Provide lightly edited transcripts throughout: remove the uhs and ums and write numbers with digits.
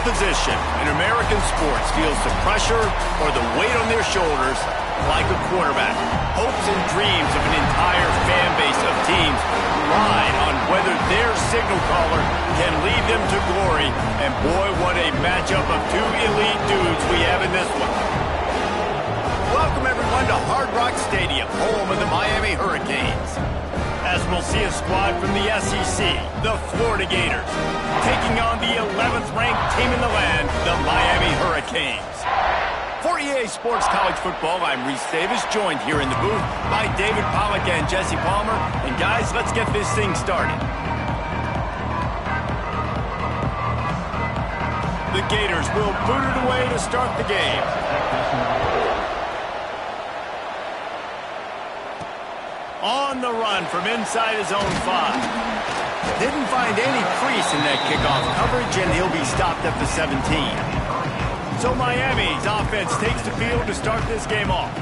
position in American sports feels the pressure or the weight on their shoulders like a quarterback. Hopes and dreams of an entire fan base of teams ride on whether their signal caller can lead them to glory. And boy, what a matchup of two elite dudes we have in this one. Welcome everyone to Hard Rock Stadium, home of the Miami Hurricanes. As we'll see a squad from the SEC, the Florida Gators, taking on the 11th ranked team in the land, the Miami Hurricanes. For EA Sports College Football, I'm Reese Davis, joined here in the booth by David Pollack and Jesse Palmer. And guys, let's get this thing started. The Gators will boot it away to start the game. On the run from inside his own 5. Didn't find any crease in that kickoff coverage, and he'll be stopped at the 17. So Miami's offense takes the field to start this game off.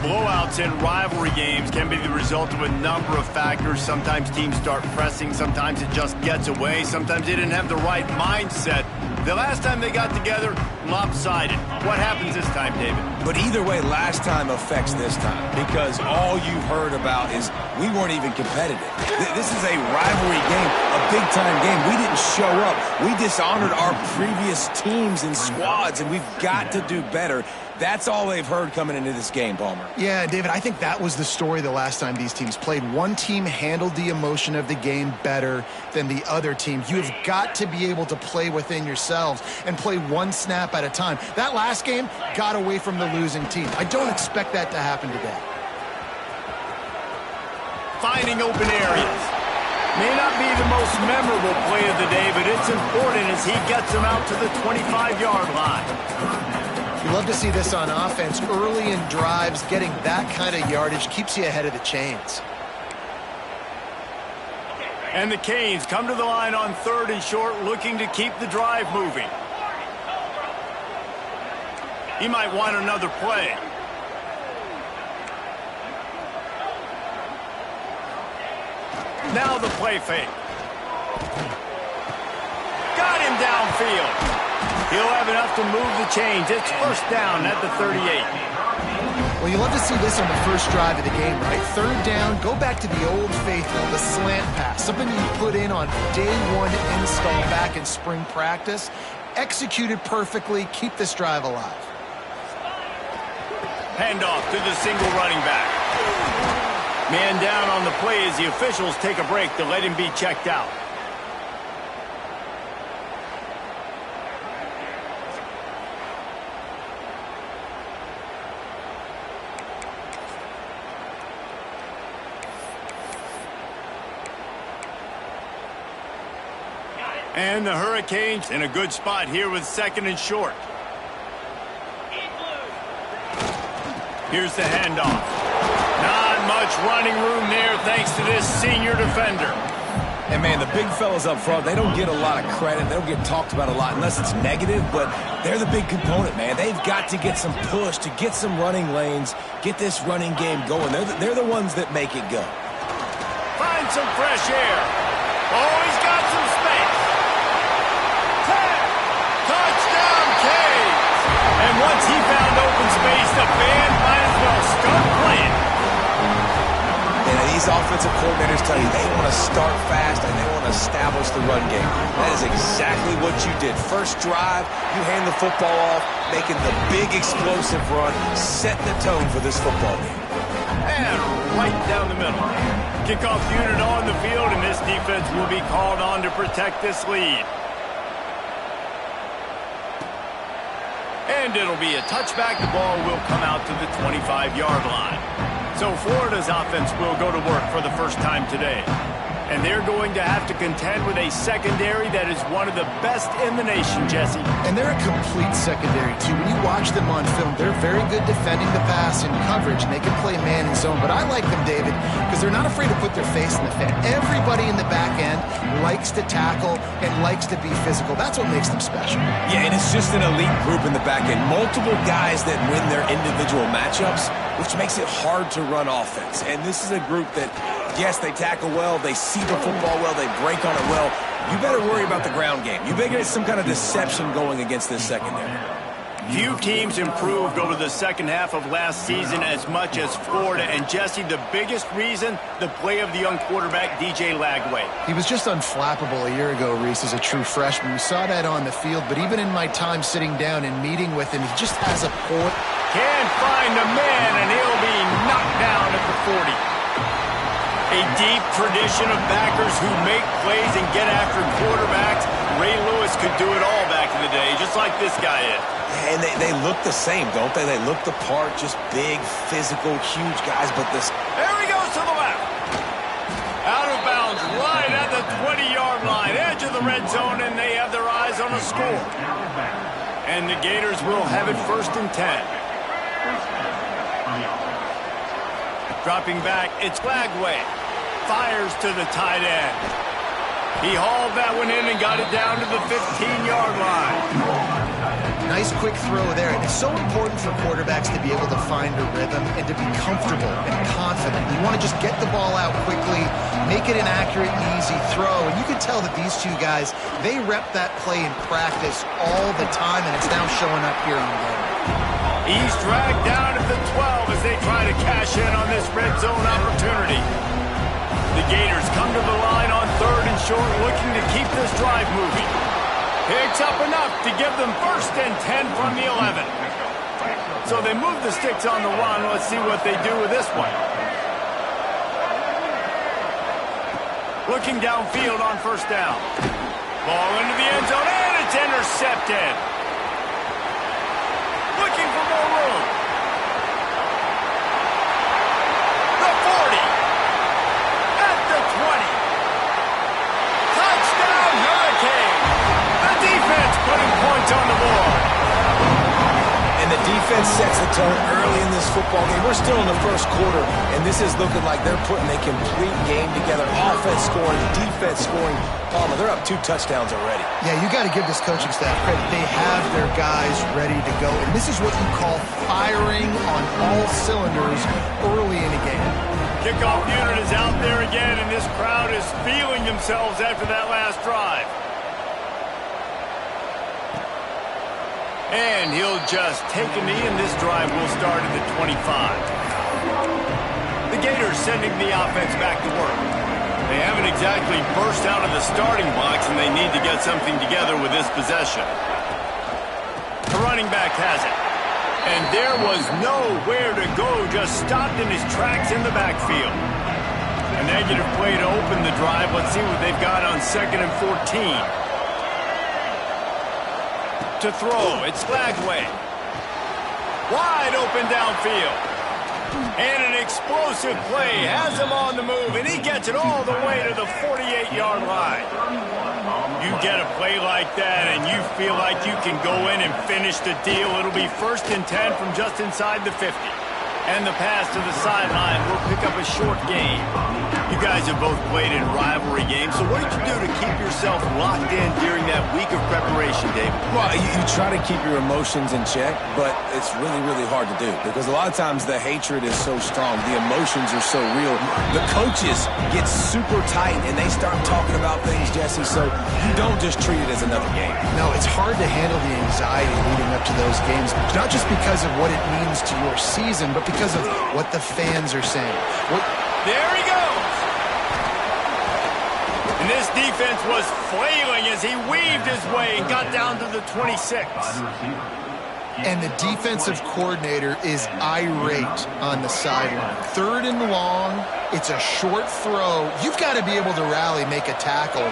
Blowouts in rivalry games can be the result of a number of factors. Sometimes teams start pressing, sometimes it just gets away, sometimes they didn't have the right mindset. The last time they got together, lopsided. What happens this time, David? But either way, last time affects this time, because all you've heard about is we weren't even competitive. This is a rivalry game, a big-time game. We didn't show up. We dishonored our previous teams and squads, and we've got to do better. That's all they've heard coming into this game, Palmer. Yeah, David, I think that was the story the last time these teams played. One team handled the emotion of the game better than the other team. You have got to be able to play within yourselves and play one snap at a time. That last game got away from the losing team. I don't expect that to happen today. Finding open areas. May not be the most memorable play of the day, but it's important as he gets them out to the 25-yard line. You love to see this on offense. Early in drives, getting that kind of yardage keeps you ahead of the chains. And the Canes come to the line on 3rd and short, looking to keep the drive moving. He might want another play. Now the play fake. Got him downfield. He'll have enough to move the chains. It's first down at the 38. Well, you love to see this on the first drive of the game, right? 3rd down, go back to the old faithful, the slant pass. Something you put in on day 1 install back in spring practice. Executed perfectly. Keep this drive alive. Handoff to the single running back. Man down on the play as the officials take a break to let him be checked out. And the Hurricanes in a good spot here with 2nd and short. Here's the handoff. Not much running room there thanks to this senior defender. And, man, the big fellas up front, they don't get a lot of credit. They don't get talked about a lot unless it's negative, but they're the big component, man. They've got to get some push, to get some running lanes, get this running game going. They're the ones that make it go. Find some fresh air. Oh, he's got some space. Touchdown, Canes! And once he found open space, the band might as well start playing. And these offensive coordinators tell you they want to start fast and they want to establish the run game. That is exactly what you did. First drive, you hand the football off, making the big explosive run, setting the tone for this football game. And right down the middle. Kickoff unit on the field, and this defense will be called on to protect this lead. And it'll be a touchback. The ball will come out to the 25-yard line. So Florida's offense will go to work for the first time today. And they're going to have to contend with a secondary that is one of the best in the nation, Jesse. And they're a complete secondary, too. When you watch them on film, they're very good defending the pass in coverage, and they can play man and zone. But I like them, David, because they're not afraid to put their face in the fan. Everybody in the back end likes to tackle and likes to be physical. That's what makes them special. Yeah, and it's just an elite group in the back end. Multiple guys that win their individual matchups, which makes it hard to run offense. And this is a group that, yes, they tackle well, they see the football well, they break on it well, you better worry about the ground game. You better get some kind of deception going against this secondary. Few teams improved over the second half of last season as much as Florida. And, Jesse, the biggest reason, the play of the young quarterback, DJ Lagway. He was just unflappable a year ago, Reese, as a true freshman. We saw that on the field, but even in my time sitting down and meeting with him, he just has a poor... Can't find a man, and he'll be knocked down at the 40. A deep tradition of backers who make plays and get after quarterbacks. Ray Lewis could do it all back in the day, just like this guy is. And they look the same, don't they? They look the part, just big, physical, huge guys, but this... There he goes to the left. Out of bounds, right at the 20-yard line, edge of the red zone, and they have their eyes on a score. And the Gators will have it 1st and 10. Dropping back, it's Lagway. Fires to the tight end. He hauled that one in and got it down to the 15-yard line. Nice quick throw there. And it's so important for quarterbacks to be able to find a rhythm and to be comfortable and confident. You want to just get the ball out quickly, make it an accurate, easy throw. And you can tell that these two guys, they rep that play in practice all the time, and it's now showing up here on the game. He's dragged down at the 12 as they try to cash in on this red zone opportunity. The Gators come to the line on 3rd and short, looking to keep this drive moving. Picks up enough to give them 1st and 10 from the 11. So they move the sticks on the run. Let's see what they do with this one. Looking downfield on 1st down. Ball into the end zone, and it's intercepted. Looking for more room. The 40. At the 20. Touchdown, Hurricane. The defense putting points on the board. And the defense sets the tone early in this football game. We're still in the 1st quarter, and this is looking like they're putting a complete game together. Offense scoring, defense scoring. Palmer, they're up 2 touchdowns already. Yeah, you got to give this coaching staff credit. They have their guys ready to go. And this is what you call firing on all cylinders early in a game. Kickoff unit is out there again, and this crowd is feeling themselves after that last drive. And he'll just take a knee, and this drive will start at the 25. The Gators sending the offense back to work. They haven't exactly burst out of the starting blocks, and they need to get something together with this possession. The running back has it. And there was nowhere to go, just stopped in his tracks in the backfield. A negative play to open the drive. Let's see what they've got on 2nd and 14. To throw, it's Lagway. Wide open downfield. And an explosive play has him on the move, and he gets it all the way to the 48-yard line. You get a play like that, and you feel like you can go in and finish the deal. It'll be 1st and 10 from just inside the 50. And the pass to the sideline will pick up a short gain. You guys have both played in rivalry games, so what did you do to keep yourself locked in during that week of preparation, David? Well, you try to keep your emotions in check, but it's really, really hard to do because a lot of times the hatred is so strong. The emotions are so real. The coaches get super tight, and they start talking about things, Jesse, so you don't just treat it as another game. No, it's hard to handle the anxiety leading up to those games, not just because of what it means to your season, but because of what the fans are saying. There he goes. And this defense was flailing as he weaved his way and got down to the 26. And the defensive coordinator is irate on the sideline. 3rd and long, it's a short throw. You've got to be able to rally, make a tackle,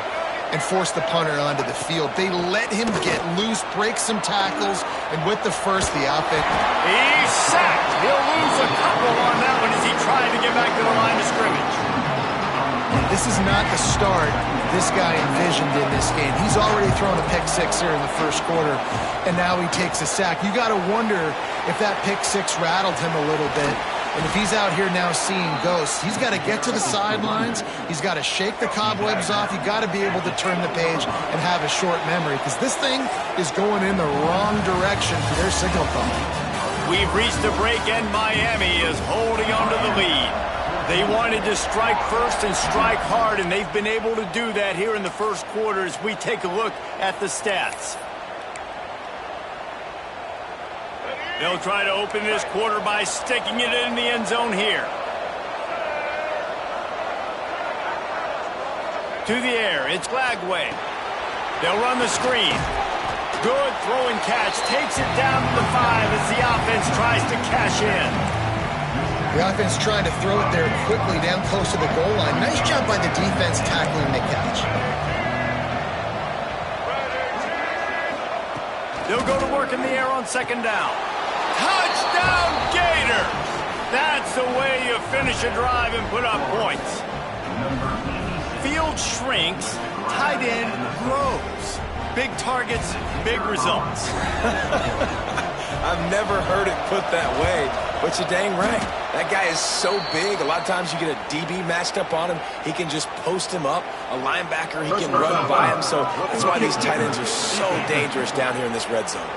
and force the punter onto the field. They let him get loose, break some tackles, and with the first, the offense. He's sacked. He'll lose a couple on that one as he tried to get back to the line of scrimmage. This is not the start this guy envisioned in this game. He's already thrown a pick 6 here in the 1st quarter, and now he takes a sack. You got to wonder if that pick 6 rattled him a little bit. And if he's out here now seeing ghosts, he's got to get to the sidelines. He's got to shake the cobwebs off. You've got to be able to turn the page and have a short memory because this thing is going in the wrong direction for their signal call. We've reached a break, and Miami is holding on to the lead. They wanted to strike first and strike hard, and they've been able to do that here in the first quarter as we take a look at the stats. They'll try to open this quarter by sticking it in the end zone here. To the air, it's Glagway. They'll run the screen. Good throw and catch. Takes it down to the 5 as the offense tries to cash in. The offense trying to throw it there quickly down close to the goal line. Nice job by the defense tackling the catch. They'll go to work in the air on second down. Touchdown, Gators! That's the way you finish a drive and put up points. Field shrinks, tight end grows. Big targets, big results. I've never heard it put that way, but you're dang right. That guy is so big, a lot of times you get a DB matched up on him. He can just post him up. A linebacker, he can run by him. So that's why these tight ends are so dangerous down here in this red zone.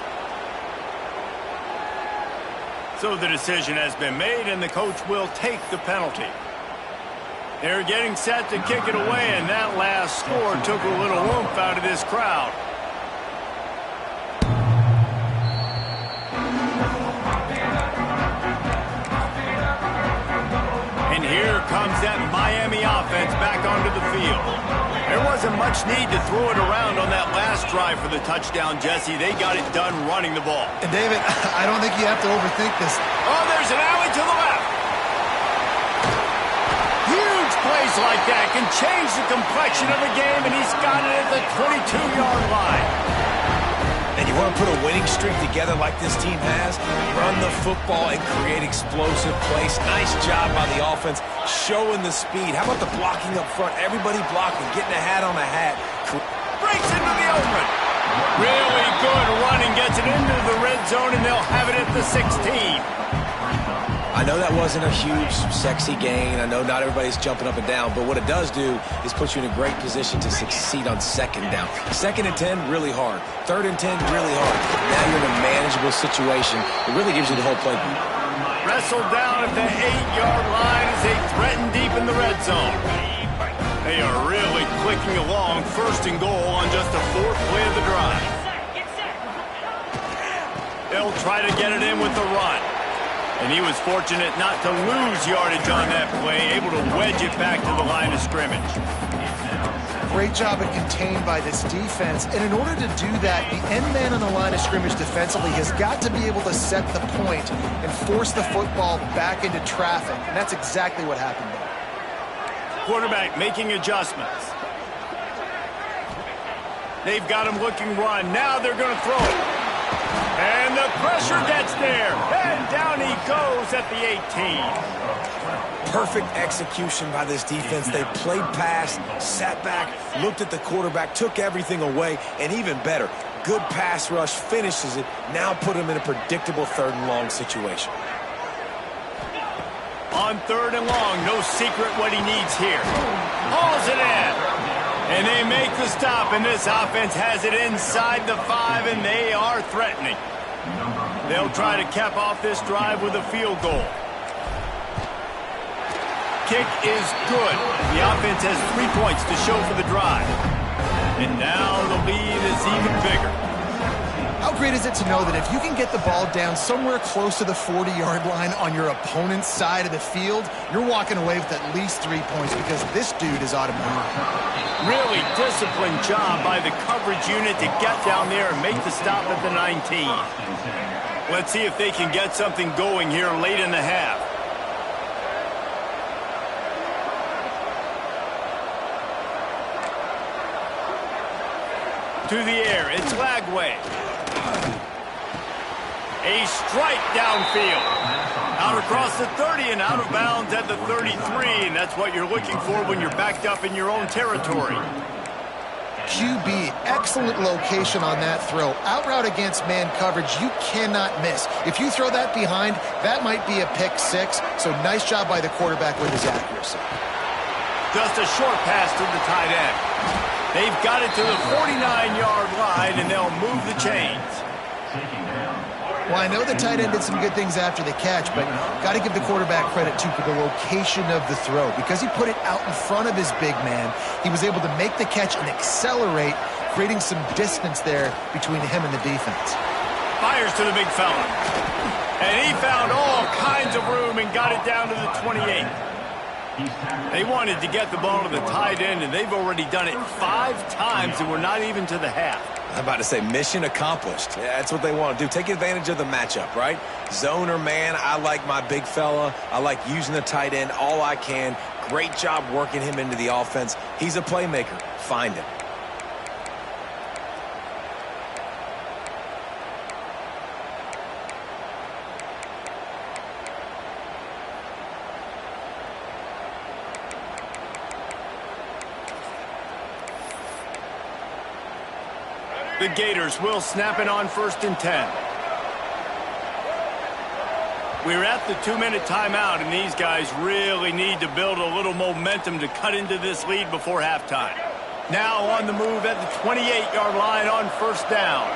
So the decision has been made, and the coach will take the penalty. They're getting set to kick it away, and that last score took a little oomph out of this crowd. And here comes that Miami offense back onto the field. There wasn't much need to throw it around on that last drive for the touchdown, Jesse. They got it done running the ball. And David, I don't think you have to overthink this. Oh, there's an alley to the left. Huge plays like that can change the complexion of a game, and he's got it at the 22-yard line. And you want to put a winning streak together like this team has? Run the football and create explosive plays. Nice job by the offense, showing the speed. How about the blocking up front? Everybody blocking, getting a hat on a hat. Breaks into the open. Really good running, gets it into the red zone, and they'll have it at the 16. I know that wasn't a huge, sexy gain. I know not everybody's jumping up and down, but what it does do is put you in a great position to succeed on second down. 2nd and 10, really hard. 3rd and 10, really hard. Now you're in a manageable situation. It really gives you the whole playbook. Wrestled down at the 8-yard line as they threaten deep in the red zone. They are really clicking along, 1st and goal on just the 4th play of the drive. They'll try to get it in with the run. And he was fortunate not to lose yardage on that play, able to wedge it back to the line of scrimmage. Great job of contained by this defense. And in order to do that, the end man on the line of scrimmage defensively has got to be able to set the point and force the football back into traffic. And that's exactly what happened there. Quarterback making adjustments. They've got him looking run. Now they're going to throw it. And the pressure gets there. And down he goes at the 18. Perfect execution by this defense. They played pass, sat back, looked at the quarterback, took everything away, and even better, good pass rush, finishes it, now put him in a predictable 3rd and long situation. On 3rd and long, no secret what he needs here. Hauls it in. And they make the stop, and this offense has it inside the 5, and they are threatening. They'll try to cap off this drive with a field goal. Kick is good. The offense has 3 points to show for the drive. And now the lead is even bigger. How great is it to know that if you can get the ball down somewhere close to the 40-yard line on your opponent's side of the field, you're walking away with at least 3 points because this dude is automatic. Really disciplined job by the coverage unit to get down there and make the stop at the 19. Let's see if they can get something going here late in the half. To the air, it's Lagway. A strike downfield. Out across the 30 and out of bounds at the 33, and that's what you're looking for when you're backed up in your own territory. QB, excellent location on that throw. Out route against man coverage, you cannot miss. If you throw that behind, that might be a pick 6, so nice job by the quarterback with his accuracy. Just a short pass to the tight end. They've got it to the 49-yard line, and they'll move the chains. Well, I know the tight end did some good things after the catch, but got to give the quarterback credit, too, for the location of the throw. Because he put it out in front of his big man, he was able to make the catch and accelerate, creating some distance there between him and the defense. Fires to the big fella. And he found all kinds of room and got it down to the 28. They wanted to get the ball to the tight end, and they've already done it 5 times, and we're not even to the half. I'm about to say mission accomplished. Yeah, that's what they want to do. Take advantage of the matchup, right? Zone or man, I like my big fella. I like using the tight end all I can. Great job working him into the offense. He's a playmaker. Find him. The Gators will snap it on 1st and 10. We're at the 2-minute timeout, and these guys really need to build a little momentum to cut into this lead before halftime. Now on the move at the 28-yard line on 1st down.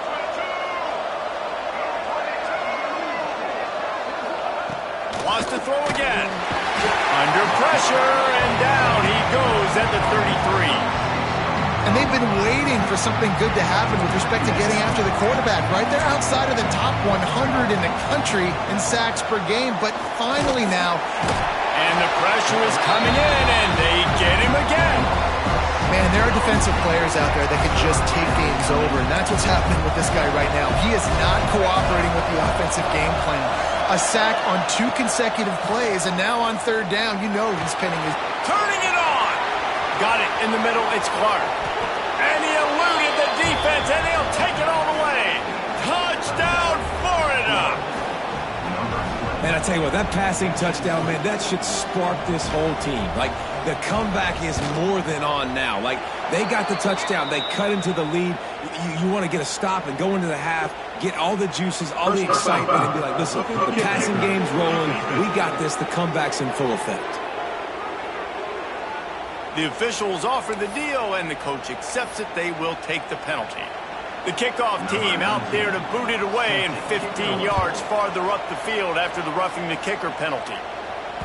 Wants to throw again. Under pressure, and down he goes at the 33. And they've been waiting for something good to happen with respect to getting after the quarterback, right? They're outside of the top 100 in the country in sacks per game, but finally now. And the pressure is coming in, and they get him again. Man, there are defensive players out there that can just take games over, and that's what's happening with this guy right now. He is not cooperating with the offensive game plan. A sack on 2 consecutive plays, and now on 3rd down, you know he's pinning his... Turning it on! Got it in the middle, it's Clark. And he eluded the defense, and he'll take it all the way. Touchdown, Florida! Man, I tell you what, that passing touchdown, man, that should spark this whole team. Like, the comeback is more than on now. Like, they got the touchdown. They cut into the lead. You want to get a stop and go into the half, get all the juices, all the excitement, and be like, listen, the passing game's rolling. We got this. The comeback's in full effect. The officials offer the deal, and the coach accepts it. They will take the penalty. The kickoff team out there to boot it away, and 15 yards farther up the field after the roughing the kicker penalty.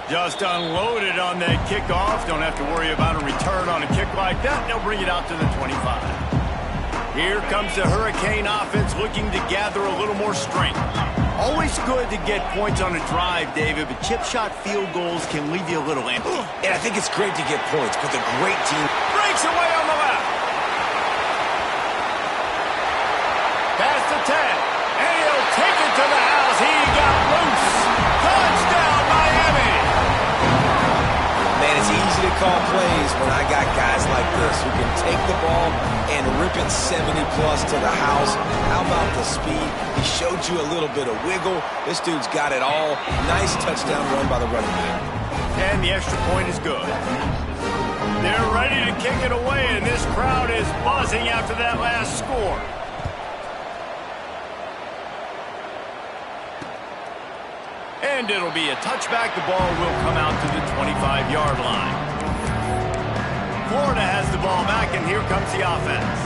Just unloaded on that kickoff. Don't have to worry about a return on a kick like that. They'll bring it out to the 25. Here comes the Hurricane offense looking to gather a little more strength. Always good to get points on a drive, David, but chip shot field goals can leave you a little empty. And I think it's great to get points, but the great team breaks away on the left. Pass to 10, and he'll take it to the house. He got loose. Touchdown, Miami. Man, it's easy to call plays when I got guys like this who can take the ball and rip it 70-plus to the house. How about the speed? He showed you a little bit of wiggle. This dude's got it all. Nice touchdown run by the running back. And the extra point is good. They're ready to kick it away, and this crowd is buzzing after that last score. And it'll be a touchback. The ball will come out to the 25-yard line. Florida has the ball back, and here comes the offense.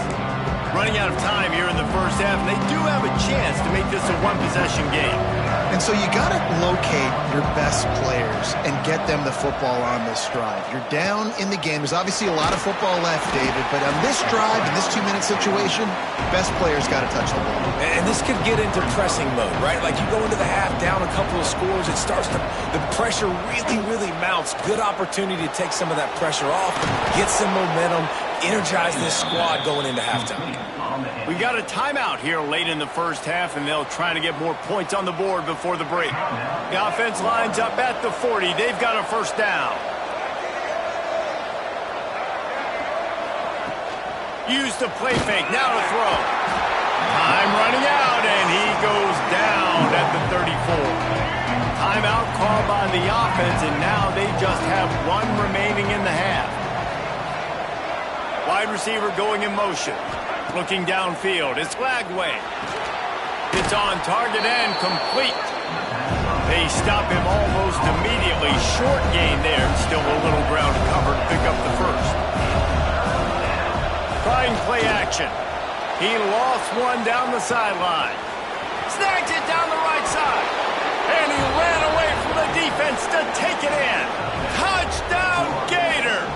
Running out of time here in the first half, and they do have a chance to make this a one-possession game. And so you got to locate your best players and get them the football on this drive. You're down in the game. There's obviously a lot of football left, David, but on this drive, in this 2-minute situation, best players got to touch the ball. And this could get into pressing mode, right? Like you go into the half down a couple of scores, it starts to, the pressure really mounts. Good opportunity to take some of that pressure off, get some momentum, energize this squad going into halftime. We got a timeout here late in the first half, and they'll try to get more points on the board before the break. The offense lines up at the 40. They've got a first down. Use the play fake. Now to throw. Time running out, and he goes down at the 34. Timeout called by the offense, and now they just have 1 remaining in the half. Wide receiver going in motion. Looking downfield, it's Lagway. It's on target and complete. They stop him almost immediately. Short gain there, and still a little ground to cover to pick up the first. Trying play action. He lost one down the sideline. snags it down the right side. And he ran away from the defense to take it in. Touchdown, Gators!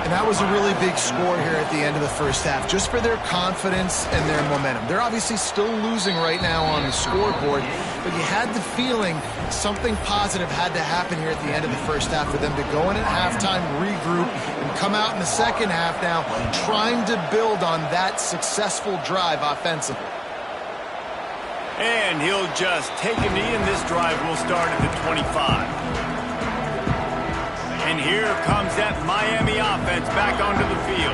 And that was a really big score here at the end of the first half, just for their confidence and their momentum. They're obviously still losing right now on the scoreboard, but you had the feeling something positive had to happen here at the end of the first half for them to go in at halftime, regroup, and come out in the second half now trying to build on that successful drive offensively. And he'll just take a knee, and this drive will start at the 25. And here comes that Miami offense back onto the field.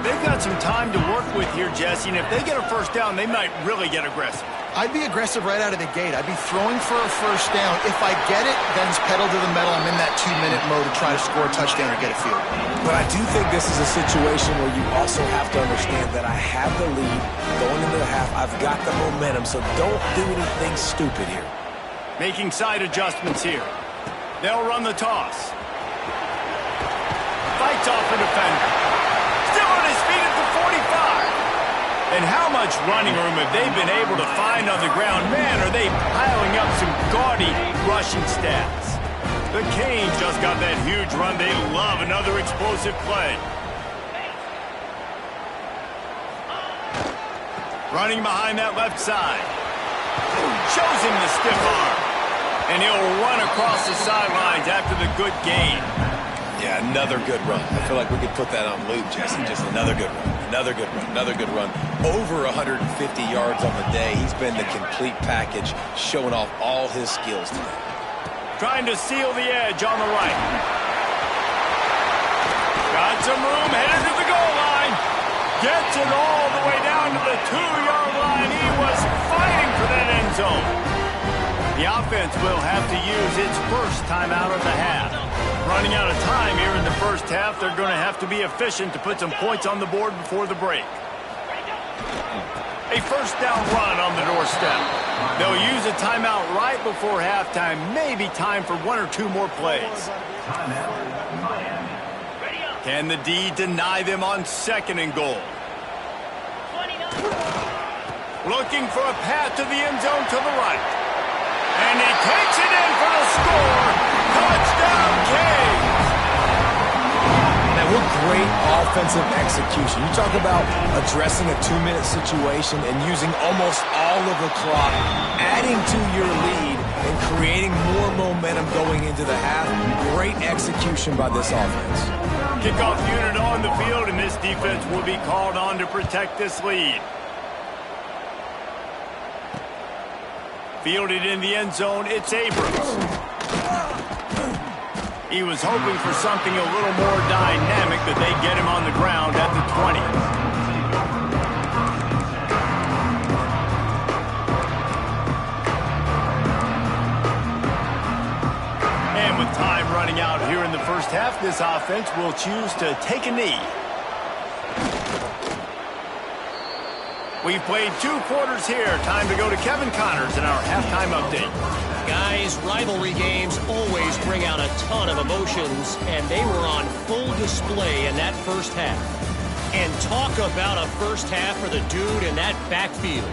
They've got some time to work with here, Jesse, and if they get a first down, they might really get aggressive. I'd be aggressive right out of the gate. I'd be throwing for a first down. If I get it, then it's pedal to the metal. I'm in that 2-minute mode to try to score a touchdown or get a field. But I do think this is a situation where you also have to understand that I have the lead going into the half. I've got the momentum, so don't do anything stupid here. Making side adjustments here. They'll run the toss. Fights off a defender. Still on his feet at the 45. And how much running room have they been able to find on the ground? Man, are they piling up some gaudy rushing stats. The Canes just got that huge run. They love another explosive play. Running behind that left side. Shows him the stiff arm. And he'll run across the sidelines after the good gain. Yeah, another good run. I feel like we could put that on loop, Jesse. Just another good run, another good run, another good run. Over 150 yards on the day. He's been the complete package, showing off all his skills today. Trying to seal the edge on the right. Got some room, headed to the goal line. Gets it all the way down to the 2-yard line. He was fighting for that end zone. The offense will have to use its first timeout of the half. Running out of time here in the first half, they're going to have to be efficient to put some points on the board before the break. A first down run on the doorstep. They'll use a timeout right before halftime. Maybe time for 1 or 2 more plays. Can the D deny them on 2nd and goal? Looking for a path to the end zone to the right. And he takes it in for the score. Touchdown, Canes! Now, what great offensive execution. You talk about addressing a 2-minute situation and using almost all of the clock, adding to your lead and creating more momentum going into the half. Great execution by this offense. Kickoff unit on the field, and this defense will be called on to protect this lead. Fielded in the end zone, it's Abrams. He was hoping for something a little more dynamic, but they get him on the ground at the 20. And with time running out here in the first half, this offense will choose to take a knee. We've played 2 quarters here. Time to go to Kevin Connors in our halftime update. Guys, rivalry games always bring out a ton of emotions, and they were on full display in that first half. And talk about a first half for the dude in that backfield.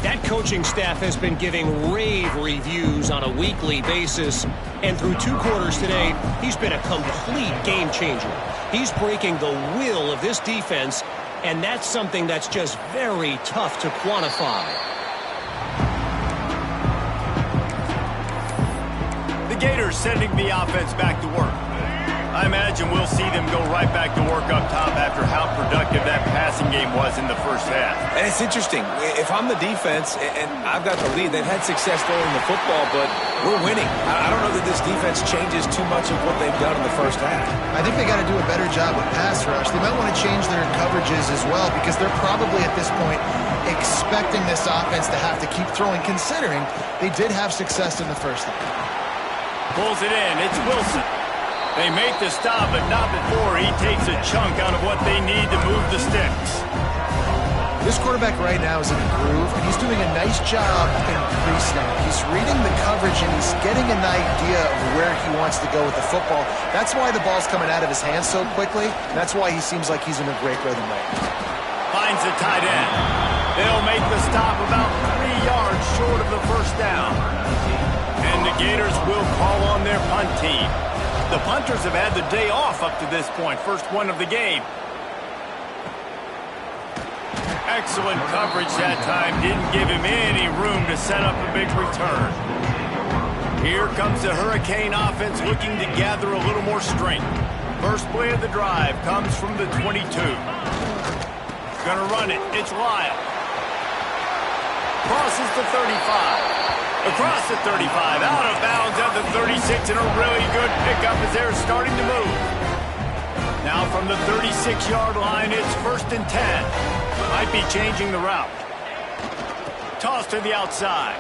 That coaching staff has been giving rave reviews on a weekly basis, and through 2 quarters today, he's been a complete game changer. He's breaking the will of this defense, and that's something that's just very tough to quantify. The Gators sending the offense back to work. I imagine we'll see them go right back to work up top after how productive that passing game was in the first half. And it's interesting. If I'm the defense and I've got the lead, they've had success throwing the football, but we're winning. I don't know that this defense changes too much of what they've done in the first half. I think they got to do a better job with pass rush. They might want to change their coverages as well, because they're probably at this point expecting this offense to have to keep throwing, considering they did have success in the first half. Pulls it in. It's Wilson. They make the stop, but not before he takes a chunk out of what they need to move the sticks. This quarterback right now is in a groove, and he's doing a nice job in pre-snap. He's reading the coverage, and he's getting an idea of where he wants to go with the football. That's why the ball's coming out of his hands so quickly, and that's why he seems like he's in a great rhythm right now. Finds the tight end. They'll make the stop about 3 yards short of the first down. And the Gators will call on their punt team. The punters have had the day off up to this point. First one of the game. Excellent coverage that time. Didn't give him any room to set up a big return. Here comes the Hurricane offense looking to gather a little more strength. First play of the drive comes from the 22. Gonna run it. It's Lyle. Crosses the 35. Across the 35. Out of bounds at the 36, and a really good pickup as they're starting to move. Now from the 36-yard line, it's 1st and 10. Might be changing the route. Toss to the outside.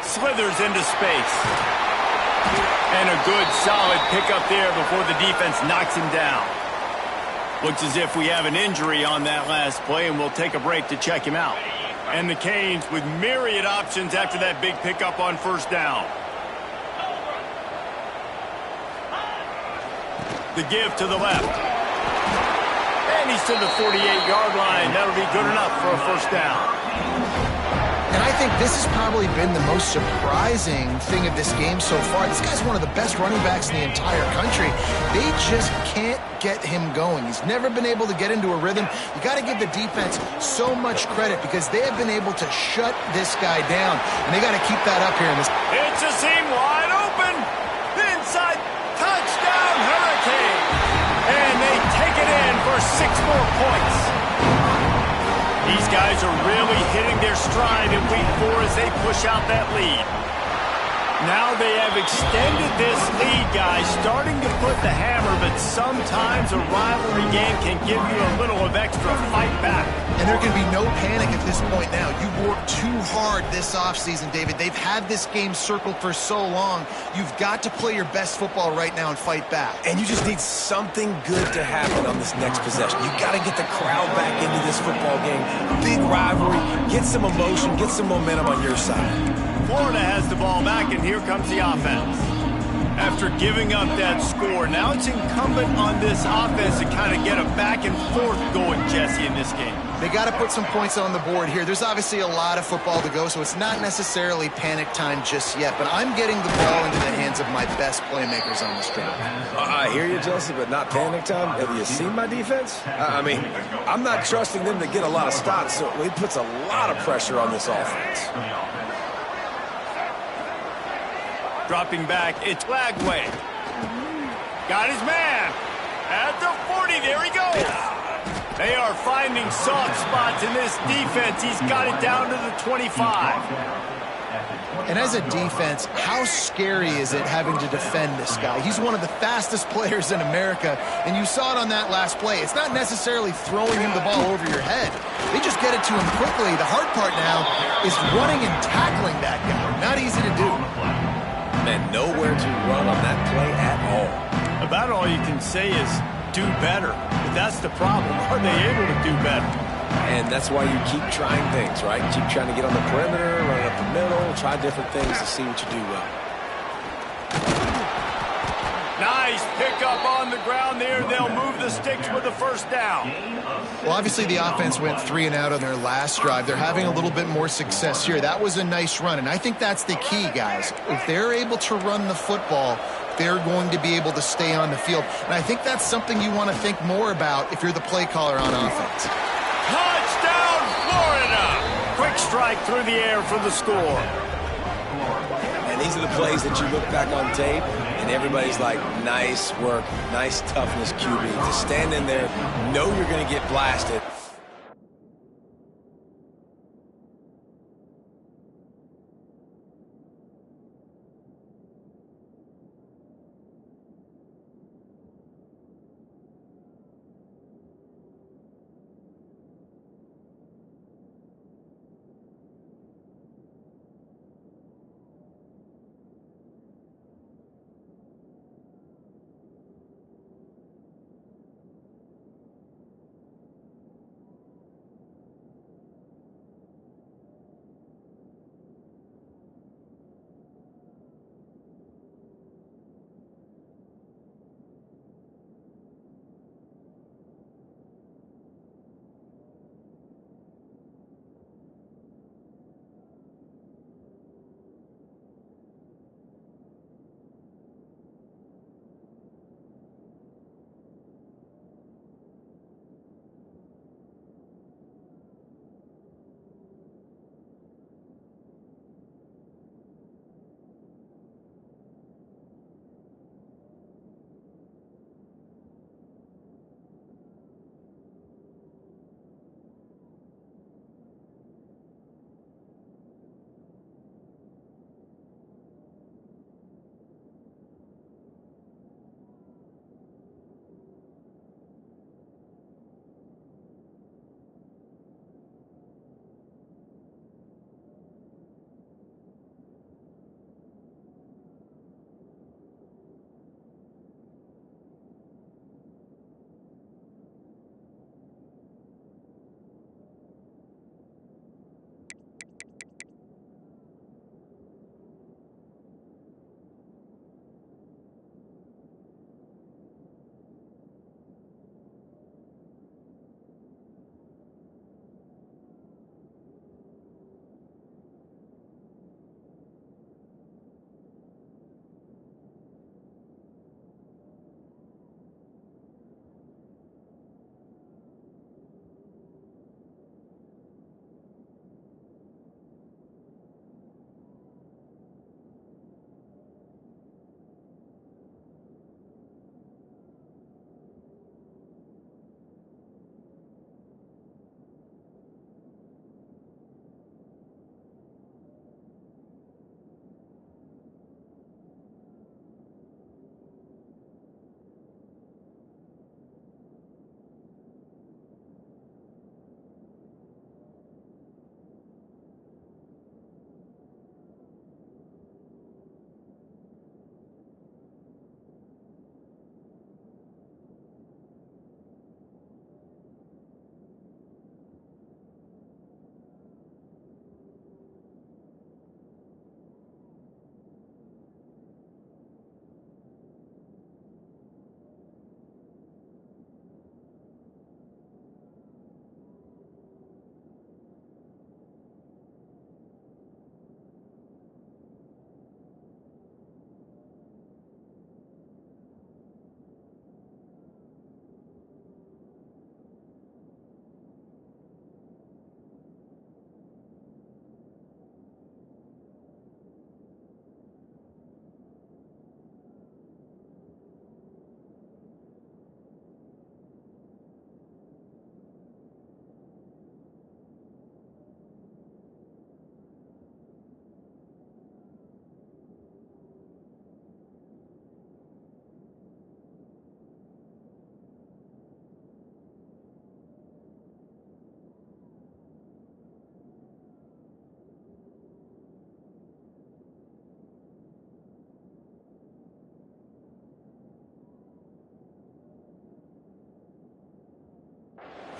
Slithers into space. And a good, solid pickup there before the defense knocks him down. Looks as if we have an injury on that last play, and we'll take a break to check him out. And the Canes with myriad options after that big pickup on first down. The give to the left. And he's to the 48-yard line. That'll be good enough for a first down. And I think this has probably been the most surprising thing of this game so far. This guy's one of the best running backs in the entire country. They just can't get him going. He's never been able to get into a rhythm. You got to give the defense so much credit because they have been able to shut this guy down. And they got to keep that up here in this. It's a seam wide open. Inside. Touchdown, Hurricane. And they take it in for 6 more points. These guys are really hitting their stride in week 4 as they push out that lead. Now they have extended this lead, guys, starting to put the hammer, but sometimes a rivalry game can give you a little of extra fight back. And there can be no panic at this point now. You've worked too hard this offseason, David. They've had this game circled for so long. You've got to play your best football right now and fight back. And you just need something good to happen on this next possession. You got to get the crowd back into this football game. Big rivalry. Get some emotion. Get some momentum on your side. Florida has the ball back, and here comes the offense. After giving up that score, now it's incumbent on this offense to kind of get a back and forth going, Jesse, in this game. They got to put some points on the board here. There's obviously a lot of football to go, so it's not necessarily panic time just yet, but I'm getting the ball into the hands of my best playmakers on this drive. I hear you, Jesse, but not panic time. Have you seen my defense? I mean, I'm not trusting them to get a lot of stops, so it puts a lot of pressure on this offense. Dropping back, it's Lagway. Got his man. At the 40, there he goes. They are finding soft spots in this defense. He's got it down to the 25. And as a defense, how scary is it having to defend this guy? He's one of the fastest players in America, and you saw it on that last play. It's not necessarily throwing him the ball over your head. They just get it to him quickly. The hard part now is running and tackling that guy. Not easy to do. And nowhere to run on that play at all. About all you can say is do better. But that's the problem. Are they able to do better? And that's why you keep trying things, right? Keep trying to get on the perimeter, run it up the middle, try different things to see what you do well. Nice pickup on the ground there. They'll move the sticks with the first down. Well, obviously the offense went 3 and out on their last drive. They're having a little bit more success here. That was a nice run, and I think that's the key, guys. If they're able to run the football, they're going to be able to stay on the field. And I think that's something you want to think more about if you're the play caller on offense. Touchdown, Florida! Quick strike through the air for the score. And these are the plays that you look back on tape, and everybody's like, nice work, nice toughness, QB. To stand in there, know you're going to get blasted.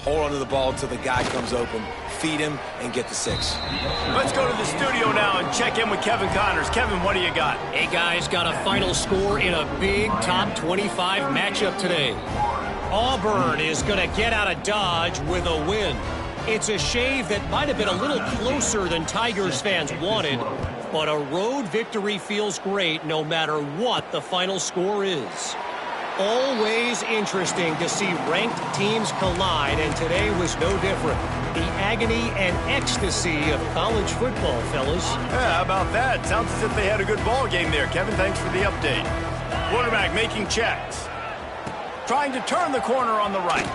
hold onto the ball until the guy comes open, feed him, and get the 6. Let's go to the studio now and check in with Kevin Connors. Kevin, what do you got? Hey, guys, got a final score in a big top 25 matchup today. Auburn is going to get out of Dodge with a win. It's a shave that might have been a little closer than Tigers fans wanted, but a road victory feels great no matter what the final score is. Always interesting to see ranked teams collide, and today was no different. The agony and ecstasy of college football, fellas. Yeah, how about that? Sounds as if they had a good ball game there. Kevin, thanks for the update. Quarterback making checks. Trying to turn the corner on the right.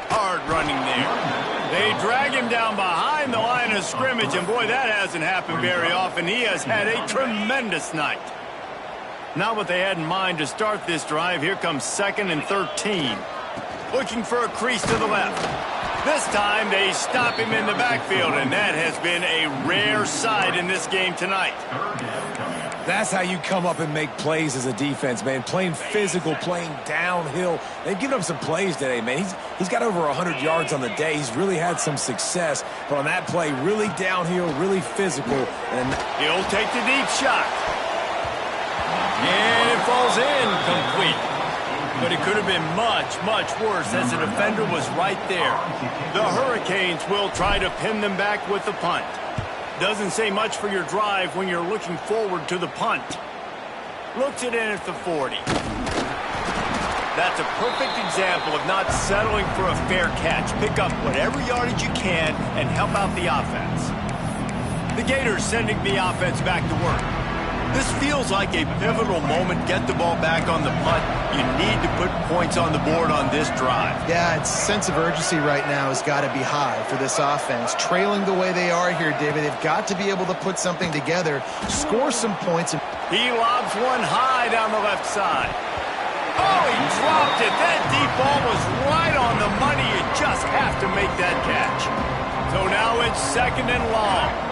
Hard running there. They drag him down behind the line of scrimmage, and boy, that hasn't happened very often. He has had a tremendous night. Not what they had in mind to start this drive. Here comes 2nd and 13. Looking for a crease to the left. This time they stop him in the backfield, and that has been a rare sight in this game tonight. That's how you come up and make plays as a defense, man. Playing physical, playing downhill. They've given up some plays today, man. He's got over 100 yards on the day. He's really had some success. But on that play, really downhill, really physical. And he'll take the deep shot. And it falls in complete. But it could have been much, much worse as the defender was right there. The Hurricanes will try to pin them back with the punt. Doesn't say much for your drive when you're looking forward to the punt. Looks it in at the 40. That's a perfect example of not settling for a fair catch. Pick up whatever yardage you can and help out the offense. The Gators sending the offense back to work. This feels like a pivotal moment. Get the ball back on the punt. You need to put points on the board on this drive. Yeah, its sense of urgency right now has got to be high for this offense. Trailing the way they are here, David, they've got to be able to put something together, score some points. He lobs one high down the left side. Oh, he dropped it. That deep ball was right on the money. You just have to make that catch. So now it's 2nd and long.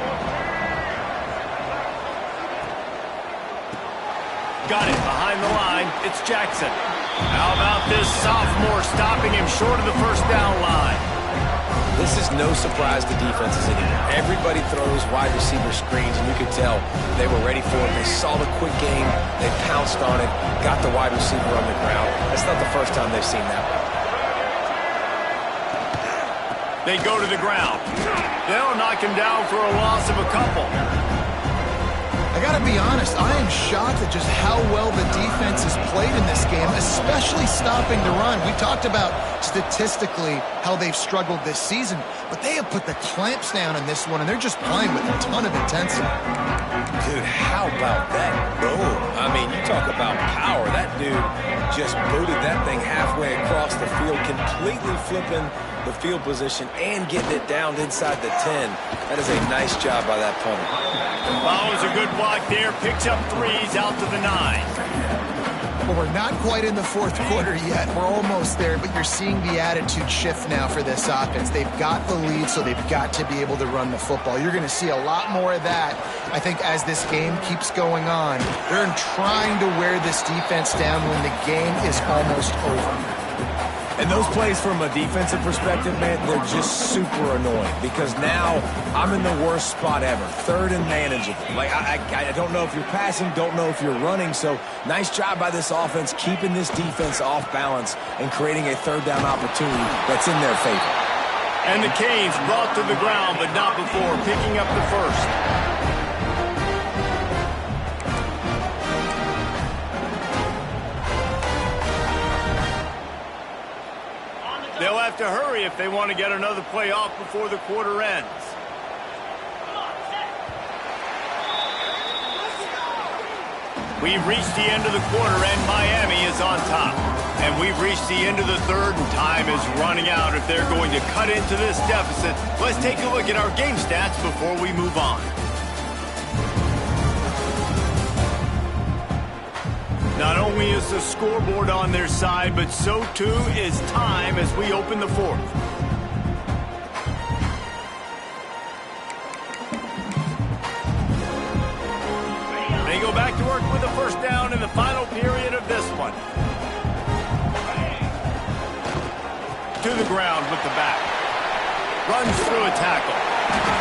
Got it behind the line. It's Jackson. How about this sophomore stopping him short of the first down line? this is no surprise to defenses anymore. Everybody throws wide receiver screens, and you could tell they were ready for it. They saw the quick game. They pounced on it, got the wide receiver on the ground. That's not the first time they've seen that one. They go to the ground. They'll knock him down for a loss of a couple. I got to be honest, I am shocked at just how well the defense has played in this game, especially stopping the run. We talked about statistically how they've struggled this season, but they have put the clamps down in this one, and they're just playing with a ton of intensity. Dude, how about that boom? I mean, you talk about power. That dude just booted that thing halfway across the field, completely flipping the field position and getting it down inside the 10. That is a nice job by that punter. Follows a good block there, picks up threes out to the 9. Well, we're not quite in the fourth quarter yet. We're almost there, but you're seeing the attitude shift now for this offense. They've got the lead, so they've got to be able to run the football. You're going to see a lot more of that, I think, as this game keeps going on. They're trying to wear this defense down when the game is almost over. And those plays from a defensive perspective, man, they're just super annoying because now I'm in the worst spot ever, third and manageable. Like, I don't know if you're passing, don't know if you're running, so nice job by this offense keeping this defense off balance and creating a third down opportunity that's in their favor. And the Canes brought to the ground, but not before picking up the first. They'll have to hurry if they want to get another play off before the quarter ends. We've reached the end of the quarter, and Miami is on top. And we've reached the end of the third, and time is running out if they're going to cut into this deficit. Let's take a look at our game stats before we move on. Not only is the scoreboard on their side, but so too is time as we open the fourth. They go back to work with a first down in the final period of this one. To the ground with the back. Runs through a tackle.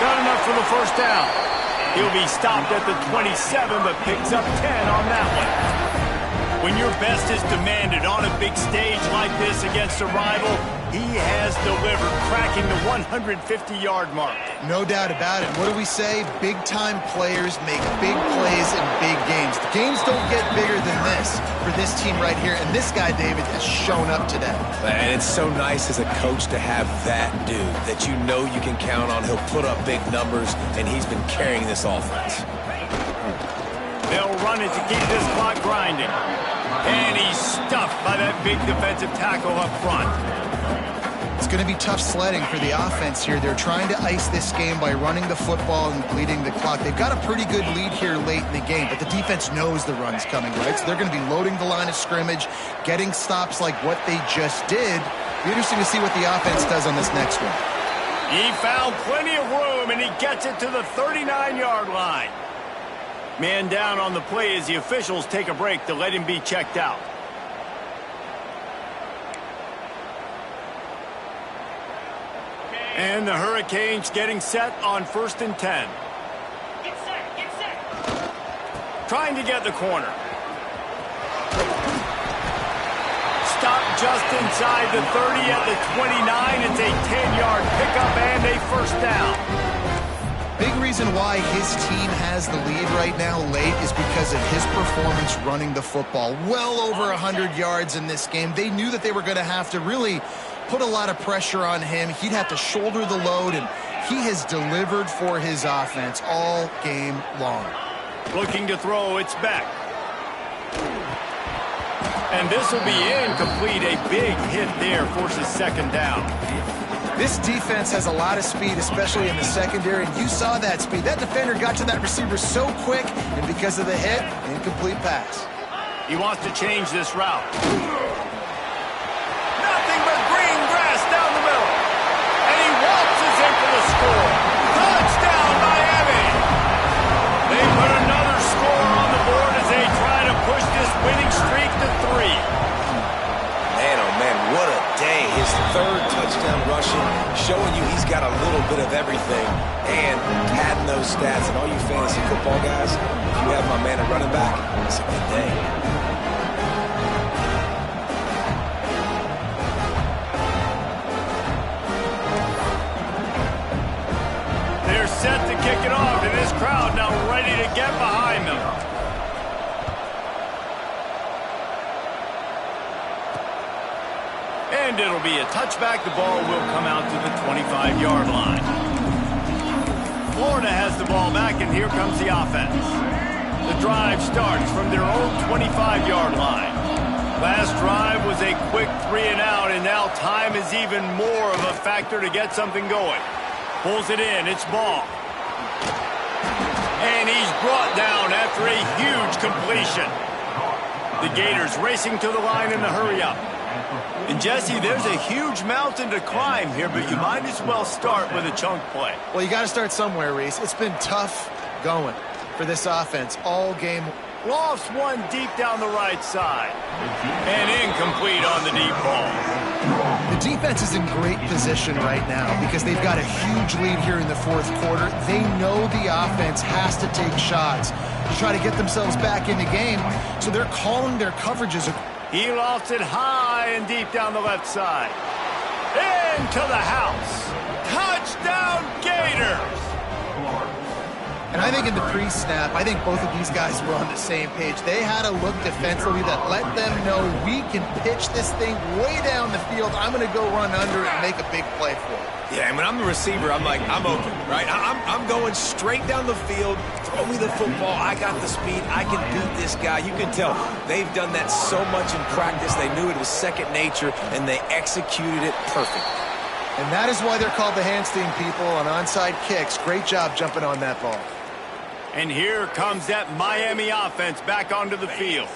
Got enough for the first down. He'll be stopped at the 27, but picks up 10 on that one. When your best is demanded on a big stage like this against a rival, he has delivered, cracking the 150-yard mark. No doubt about it. What do we say? Big-time players make big plays in big games. The games don't get bigger than this for this team right here, and this guy, David, has shown up today. And it's so nice as a coach to have that dude that you know you can count on. He'll put up big numbers, and he's been carrying this offense. They'll run it to keep this clock grinding. And he's stuffed by that big defensive tackle up front. It's going to be tough sledding for the offense here. They're trying to ice this game by running the football and bleeding the clock. They've got a pretty good lead here late in the game, but the defense knows the run's coming, right? So they're going to be loading the line of scrimmage, getting stops like what they just did. Be interesting to see what the offense does on this next one. He found plenty of room, and he gets it to the 39-yard line. Man down on the play as the officials take a break to let him be checked out. And the Hurricanes getting set on 1st and 10. Get set, get set. Trying to get the corner. Stop just inside the 30 at the 29. It's a 10-yard pickup and a first down. Big reason why his team has the lead right now late is because of his performance running the football. Well over 100 yards in this game. They knew that they were going to have to really put a lot of pressure on him. He'd have to shoulder the load, and he has delivered for his offense all game long. Looking to throw, it's back. And this will be incomplete. A big hit there forces second down. This defense has a lot of speed, especially in the secondary, and you saw that speed. That defender got to that receiver so quick, and because of the hit, incomplete pass. He wants to change this route. Nothing but green grass down the middle. And he waltzes in for the score. Touchdown, Miami! They put another score on the board as they try to push this winning streak to 3. Man, oh man, what a day. His third touchdown rushing, showing you he's got a little bit of everything, and adding those stats. And all you fantasy football guys, if you have my man at running back, it's a good day. They're set to kick it off, and this crowd now ready to get behind them. And it'll be a touchback. The ball will come out to the 25-yard line. Florida has the ball back, and here comes the offense. The drive starts from their own 25-yard line. Last drive was a quick 3-and-out, and now time is even more of a factor to get something going. Pulls it in. It's ball. And he's brought down after a huge completion. The Gators racing to the line in the hurry-up. And, Jesse, there's a huge mountain to climb here, but you might as well start with a chunk play. Well, you got to start somewhere, Reese. It's been tough going for this offense all game. Lofts one deep down the right side. And incomplete on the deep ball. The defense is in great position right now because they've got a huge lead here in the fourth quarter. They know the offense has to take shots to try to get themselves back in the game, so they're calling their coverages. He lofts it high and deep down the left side. Into the house. Touchdown, Gators! And I think in the pre-snap, I think both of these guys were on the same page. They had a look defensively that let them know we can pitch this thing way down the field. I'm going to go run under it and make a big play for it. Yeah, and when I'm the receiver, I'm like, I'm open, right? I'm going straight down the field. Throw me the football. I got the speed. I can beat this guy. You can tell they've done that so much in practice. They knew it was second nature, and they executed it perfectly. And that is why they're called the Handstein people on onside kicks. Great job jumping on that ball. And here comes that Miami offense back onto the field.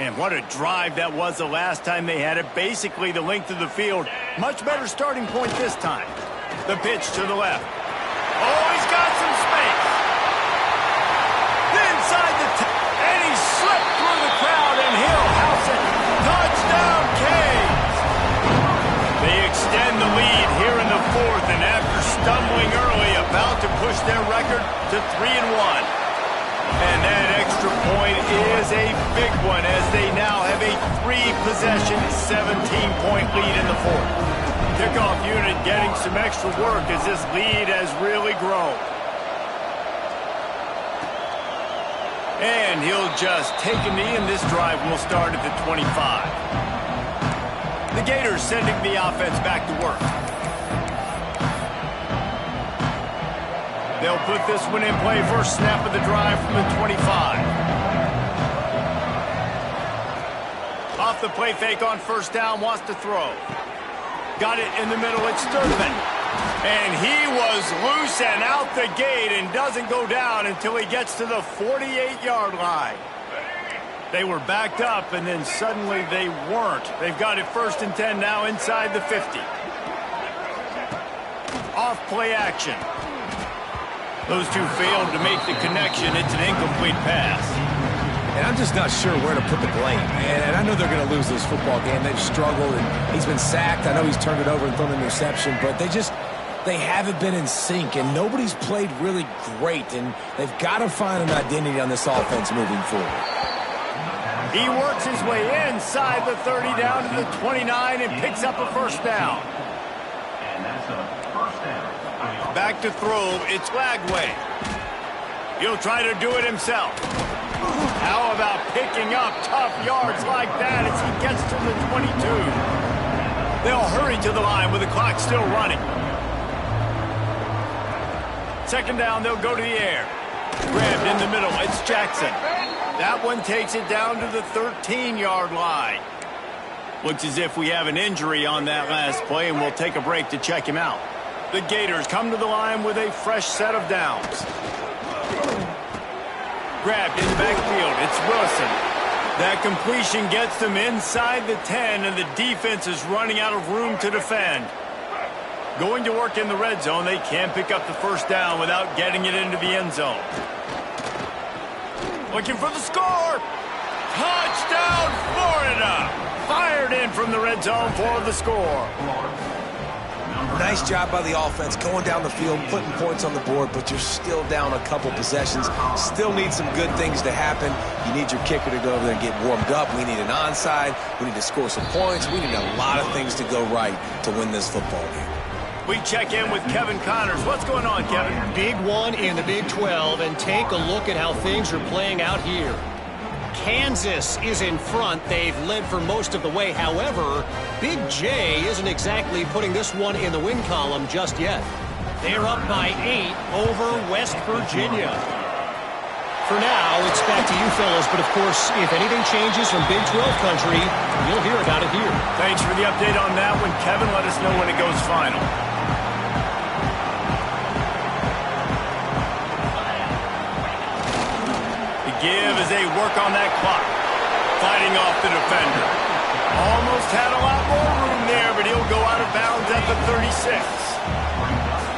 Man, what a drive that was the last time they had it. Basically the length of the field. Much better starting point this time. The pitch to the left. Oh, he's got some space. Inside the and he slipped through the crowd, and he'll house it. Touchdown, Canes. They extend the lead here in the fourth, and after to 3-1. And that extra point is a big one as they now have a 3-possession, 17-point lead in the fourth. Kickoff unit getting some extra work as this lead has really grown. And he'll just take a knee, and this drive will start at the 25. The Gators sending the offense back to work. They'll put this one in play. First snap of the drive from the 25. Off the play fake on first down, wants to throw. Got it in the middle, it's Sturtevant. And he was loose and out the gate and doesn't go down until he gets to the 48-yard line. They were backed up, and then suddenly they weren't. They've got it 1st and 10 now inside the 50. Off play action. Those two failed to make the connection. It's an incomplete pass. And I'm just not sure where to put the blame. And I know they're going to lose this football game. They've struggled, and he's been sacked. I know he's turned it over and thrown an interception, but they haven't been in sync, and nobody's played really great, and they've got to find an identity on this offense moving forward. He works his way inside the 30 down to the 29 and picks up a first down. Back to throw, it's Lagway. He'll try to do it himself. How about picking up tough yards like that as he gets to the 22? They'll hurry to the line with the clock still running. Second down, they'll go to the air. Grabbed in the middle, it's Jackson. That one takes it down to the 13-yard line. Looks as if we have an injury on that last play, and we'll take a break to check him out. The Gators come to the line with a fresh set of downs. Grabbed in the backfield, it's Wilson. That completion gets them inside the 10, and the defense is running out of room to defend. Going to work in the red zone, they can't pick up the first down without getting it into the end zone. Looking for the score. Touchdown, Florida! Fired in from the red zone for the score. Nice job by the offense going down the field, putting points on the board, but you're still down a couple possessions. Still need some good things to happen. You need your kicker to go over there and get warmed up. We need an onside. We need to score some points. We need a lot of things to go right to win this football game. We check in with Kevin Connors. What's going on, Kevin? Big one in the Big 12, and take a look at how things are playing out here. Kansas is in front. They've led for most of the way. However, Big J isn't exactly putting this one in the win column just yet. They're up by 8 over West Virginia. For now, it's back to you fellas, but of course, if anything changes from Big 12 country, you'll hear about it here. Thanks for the update on that one, Kevin. Let us know when it goes final. Give as they work on that clock. Fighting off the defender. Almost had a lot more room there, but he'll go out of bounds at the 36.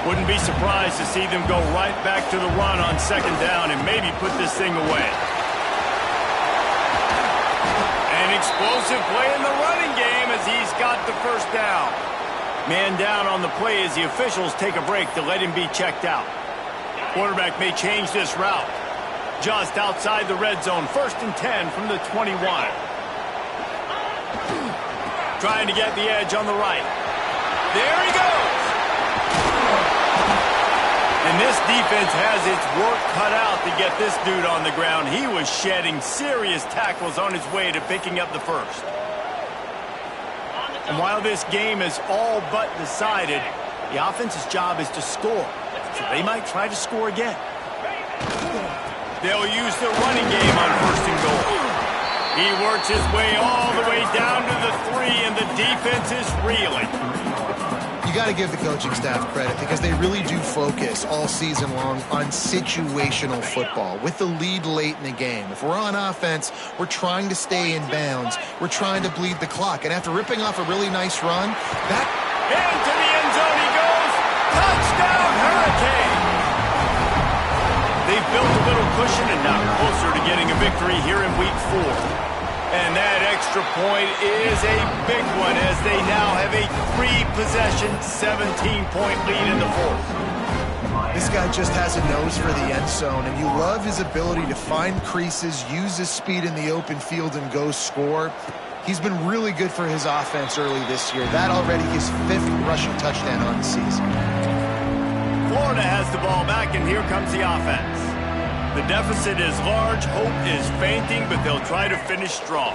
Wouldn't be surprised to see them go right back to the run on second down and maybe put this thing away. An explosive play in the running game as he's got the first down. Man down on the play as the officials take a break to let him be checked out. Quarterback may change this route. Just outside the red zone, 1st and 10 from the 21. Trying to get the edge on the right. There he goes! And this defense has its work cut out to get this dude on the ground. He was shedding serious tackles on his way to picking up the first. And while this game is all but decided, the offense's job is to score. So they might try to score again. They'll use the running game on 1st and goal. He works his way all the way down to the 3, and the defense is reeling. You got to give the coaching staff credit because they really do focus all season long on situational football with the lead late in the game. If we're on offense, we're trying to stay in bounds. We're trying to bleed the clock. And after ripping off a really nice run, that... Into the end zone he goes. Touchdown, Hurricane. They've built a little cushion and now closer to getting a victory here in Week 4. And that extra point is a big one as they now have a 3-possession, 17-point lead in the fourth. This guy just has a nose for the end zone, and you love his ability to find creases, use his speed in the open field, and go score. He's been really good for his offense early this year. That already his 5th rushing touchdown on the season. Florida has the ball back, and here comes the offense. The deficit is large, hope is fainting, but they'll try to finish strong.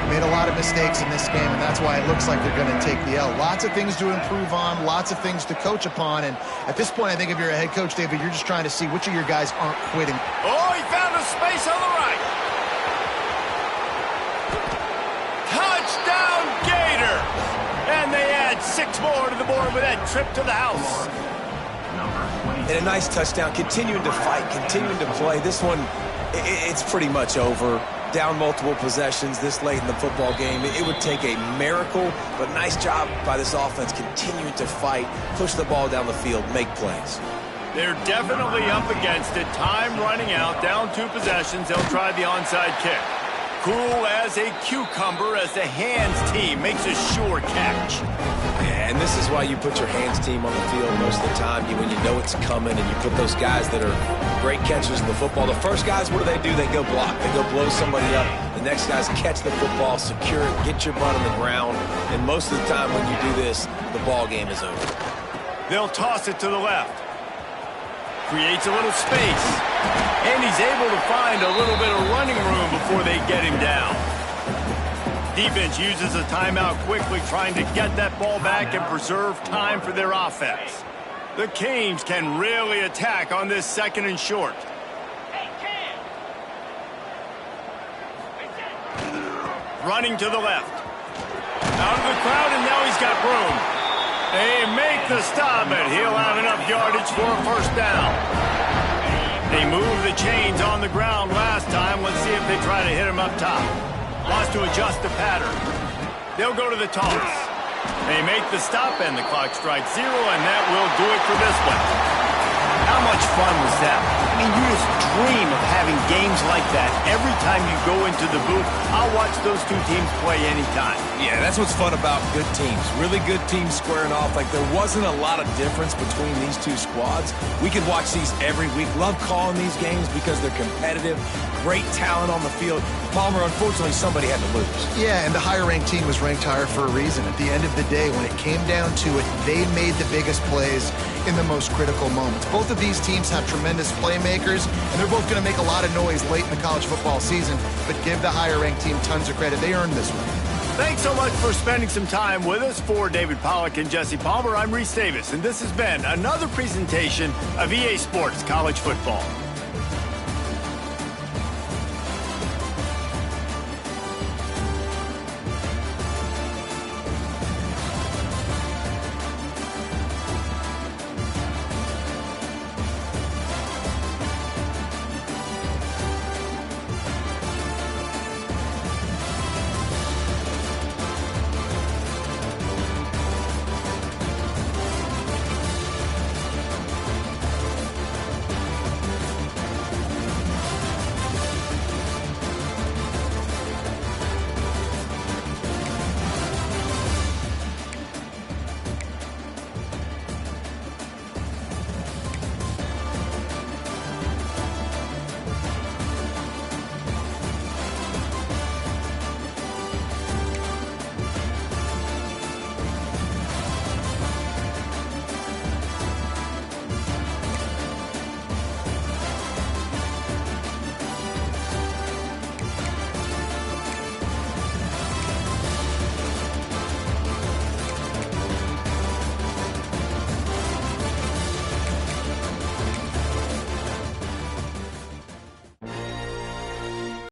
Made a lot of mistakes in this game, and that's why it looks like they're going to take the L. Lots of things to improve on, lots of things to coach upon, and at this point, I think if you're a head coach, David, you're just trying to see which of your guys aren't quitting. Oh, he found a space on the right. Touchdown, Gators! And they add 6 more to the board with that trip to the house. And a nice touchdown, continuing to fight, continuing to play. This one, it's pretty much over. Down multiple possessions this late in the football game. It would take a miracle, but nice job by this offense continuing to fight, push the ball down the field, make plays. They're definitely up against it. Time running out, down 2 possessions. They'll try the onside kick. Cool as a cucumber as the hands team makes a sure catch. And this is why you put your hands team on the field most of the time. When you know it's coming and you put those guys that are great catchers of the football. The first guys, what do? They go block. They go blow somebody up. The next guys catch the football, secure it, get your butt on the ground. And most of the time when you do this, the ball game is over. They'll toss it to the left. Creates a little space. And he's able to find a little bit of running room before they get him down. Defense uses a timeout quickly, trying to get that ball back and preserve time for their offense. The Canes can really attack on this 2nd and short. Running to the left. Out of the crowd, and now he's got room. They make the stop, but he'll have enough yardage for a 1st down. They moved the chains on the ground last time. Let's see if they try to hit him up top. Wants to adjust the pattern. They'll go to the toss. They make the stop, and the clock strikes 0, and that will do it for this one. How much fun was that? I mean, you just dream of having games like that every time you go into the booth. I'll watch those 2 teams play anytime. Yeah, that's what's fun about good teams. Really good teams squaring off. Like, there wasn't a lot of difference between these 2 squads. We could watch these every week. Love calling these games because they're competitive. Great talent on the field. Palmer, unfortunately, somebody had to lose. Yeah, and the higher-ranked team was ranked higher for a reason. At the end of the day, when it came down to it, they made the biggest plays in the most critical moments. Both of these teams have tremendous playmakers, and they're both going to make a lot of noise late in the college football season, but give the higher-ranked team tons of credit. They earned this one. Thanks so much for spending some time with us. For David Pollack and Jesse Palmer, I'm Reese Davis, and this has been another presentation of EA Sports College Football.